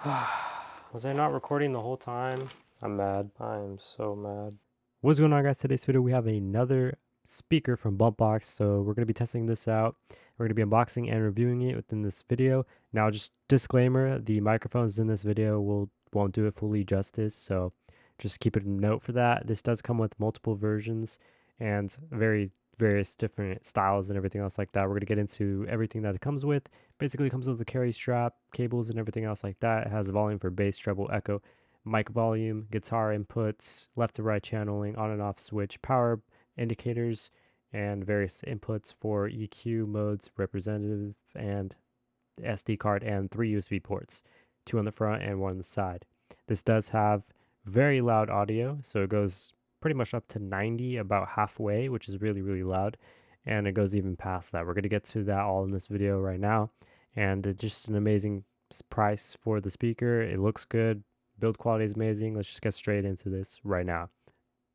Was I not recording the whole time? I'm mad. I'm so mad. What's going on, guys? Today's video, we have another speaker from BumpBoxx. So we're going to be testing this out. We're going to be unboxing and reviewing it within this video. Now, just disclaimer, the microphones in this video won't do it fully justice. So just keep a note for that. This does come with multiple versions and various different styles and everything else like that. We're going to get into everything that it comes with. Basically, it comes with a carry strap, cables, and everything else like that. It has a volume for bass, treble, echo, mic volume, guitar inputs, left to right channeling, on and off switch, power indicators, and various inputs for EQ modes, representative, and SD card, and 3 USB ports, 2 on the front and 1 on the side. This does have very loud audio, so it goes pretty much up to 90, about halfway, which is really, really loud. And it goes even past that. We're going to get to that all in this video right now. And just an amazing price for the speaker. It looks good. Build quality is amazing. Let's just get straight into this right now.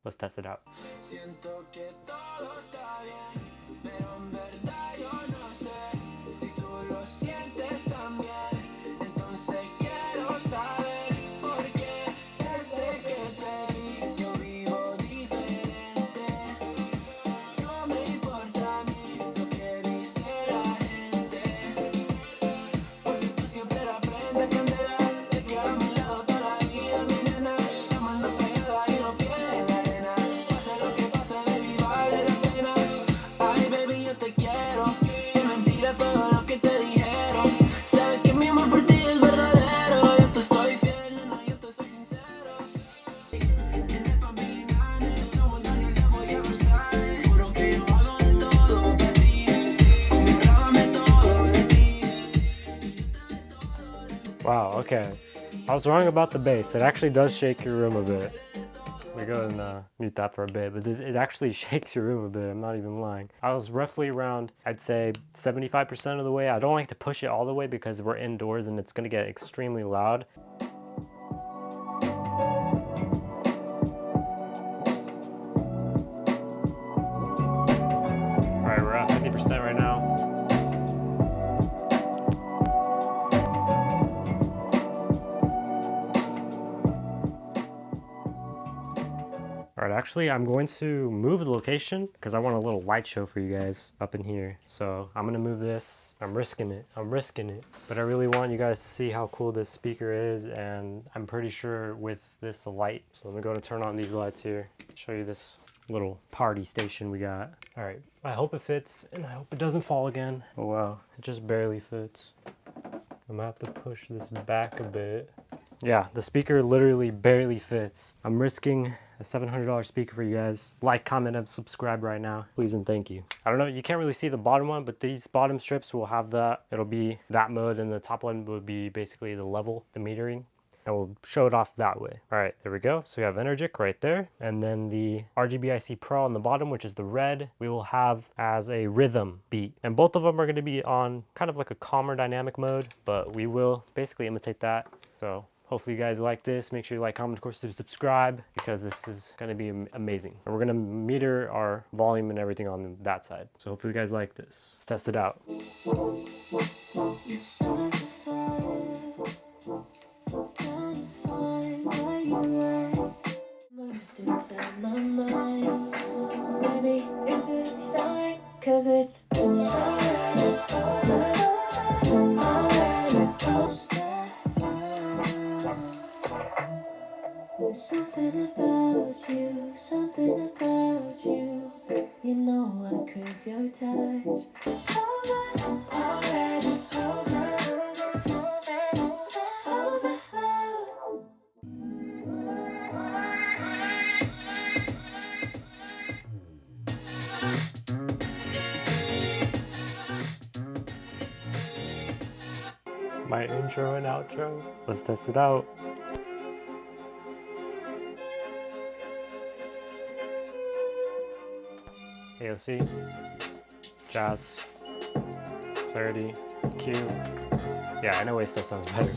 Let's test it out. Wow, okay. I was wrong about the bass. It actually does shake your room a bit. We go and mute that for a bit, but it actually shakes your room a bit. I'm not even lying. I was roughly around, I'd say 75% of the way. I don't like to push it all the way because we're indoors and it's gonna get extremely loud. All right, we're at 50% right now. All right, actually, I'm going to move the location because I want a little light show for you guys up in here. So I'm gonna move this. I'm risking it. But I really want you guys to see how cool this speaker is, and I'm pretty sure with this light. So let me go and turn on these lights here. Show you this little party station we got. All right, I hope it fits, and I hope it doesn't fall again. Oh wow, it just barely fits. I'm gonna have to push this back a bit. Yeah, the speaker literally barely fits. I'm risking a $700 speaker for you guys. Like, comment, and subscribe right now. Please and thank you. I don't know, you can't really see the bottom one, but these bottom strips will have that. It'll be that mode, and the top one will be basically the level, the metering. And we'll show it off that way. All right, there we go. So we have Energic right there. And then the RGBIC Pro on the bottom, which is the red, we will have as a rhythm beat. And both of them are gonna be on kind of like a calmer dynamic mode, but we will basically imitate that. So hopefully you guys like this. Make sure you like, comment, of course, to subscribe, because this is gonna be amazing. And we're gonna meter our volume and everything on that side. So hopefully you guys like this. Let's test it out. Inside my mind, maybe it's a sign, 'cause it's something about you, you know I crave your touch. My intro and outro. Let's test it out. AOC, jazz, clarity, Q. Yeah, I know it still sounds better.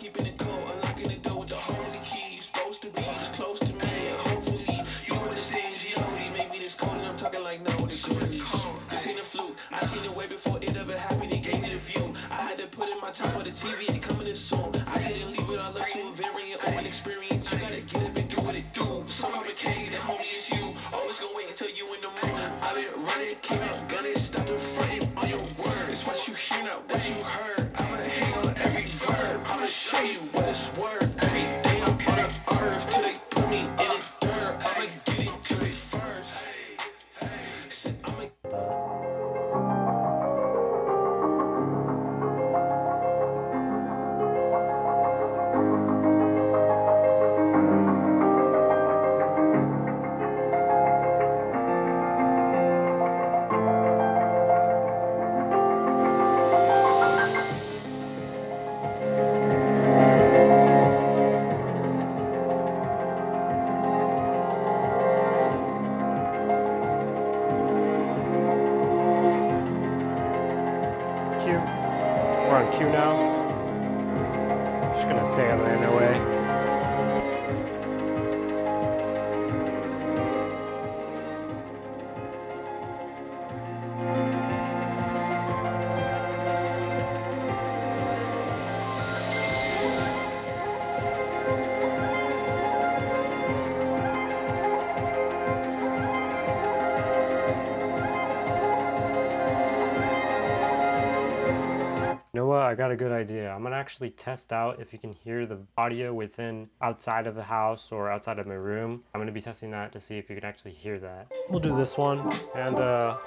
keeping it cold, unlocking the door with the holy key. You're supposed to be this close to me, and hopefully you understand G.O.D. Maybe this cold and I'm talking like no degrees. This ain't a fluke, I seen it way before it ever happened. It gave me the view. I had to put in my time on the TV, it coming in soon. I couldn't leave it all up to a variant or an experience. You gotta get up and do what it do. So complicated, homie, it's you. Always gonna wait until you in the mood. I've been running, came out gunning, stop the frame on your word. It's what you hear, not what you heard. I'ma hang on every verb. I'ma show you what it's worth. Every day I'm on the earth till they put me in the dirt. I'ma get it to it first. We're on Q now. Just gonna stay out of the NOA. You know what? I got a good idea. I'm gonna actually test out if you can hear the audio within outside of the house or outside of my room. I'm gonna be testing that to see if you can actually hear that. We'll do this one, and I'm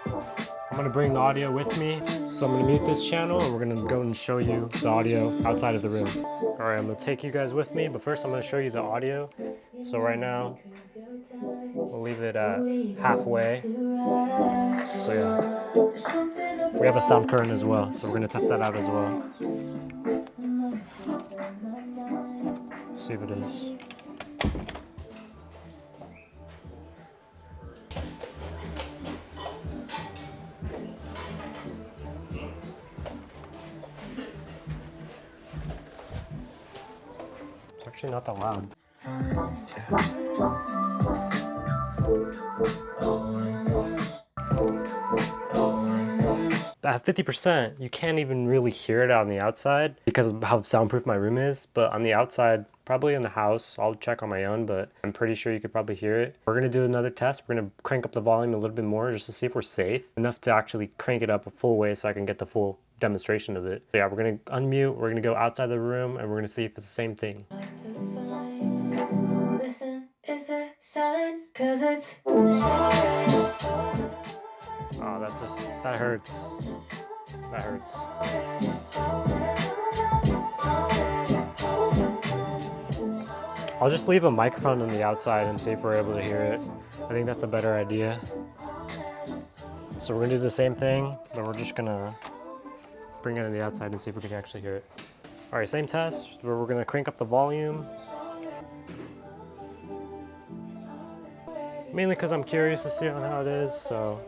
gonna bring the audio with me. So I'm gonna mute this channel and we're gonna go and show you the audio outside of the room. All right, I'm gonna take you guys with me, but first I'm gonna show you the audio. So right now, we'll leave it at halfway. So yeah. We have a sound current as well, so we're gonna test that out as well. See if it is. It's actually not that loud. At 50%, you can't even really hear it on the outside because of how soundproof my room is, but on the outside, probably in the house, I'll check on my own, but I'm pretty sure you could probably hear it. We're gonna do another test. We're gonna crank up the volume a little bit more just to see if we're safe enough to actually crank it up a full way so I can get the full demonstration of it. So yeah, we're gonna unmute, we're gonna go outside the room, and we're gonna see if it's the same thing. Listen, is a sign, 'cause it's oh, that hurts. That hurts. I'll just leave a microphone on the outside and see if we're able to hear it. I think that's a better idea. So we're gonna do the same thing, but we're just gonna bring it on the outside and see if we can actually hear it. All right, same test, where we're gonna crank up the volume. Mainly because I'm curious to see how it is, so.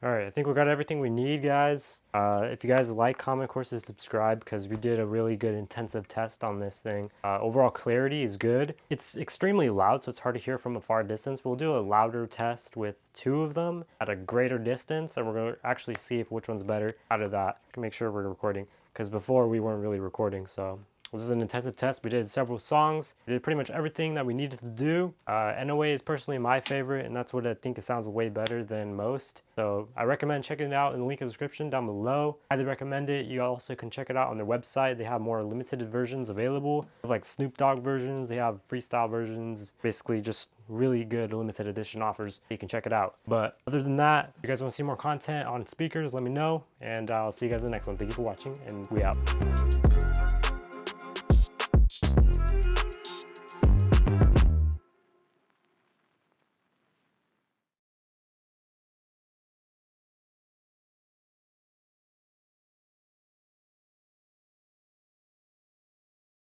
All right, I think we got everything we need, guys. If you guys like, comment, of course, and subscribe, because we did a really good intensive test on this thing. Overall clarity is good. It's extremely loud, so it's hard to hear from a far distance. We'll do a louder test with 2 of them at a greater distance, and we're going to actually see if which one's better out of that. Make sure we're recording, because before we weren't really recording, so. This is an intensive test. We did several songs. We did pretty much everything that we needed to do. NOA is personally my favorite, and that's what I think it sounds way better than most. So I recommend checking it out in the link in the description down below. Highly recommend it. You also can check it out on their website. They have more limited versions available. They have like Snoop Dogg versions. They have freestyle versions. Basically just really good limited edition offers. You can check it out. But other than that, if you guys want to see more content on speakers, let me know. And I'll see you guys in the next one. Thank you for watching, and we out.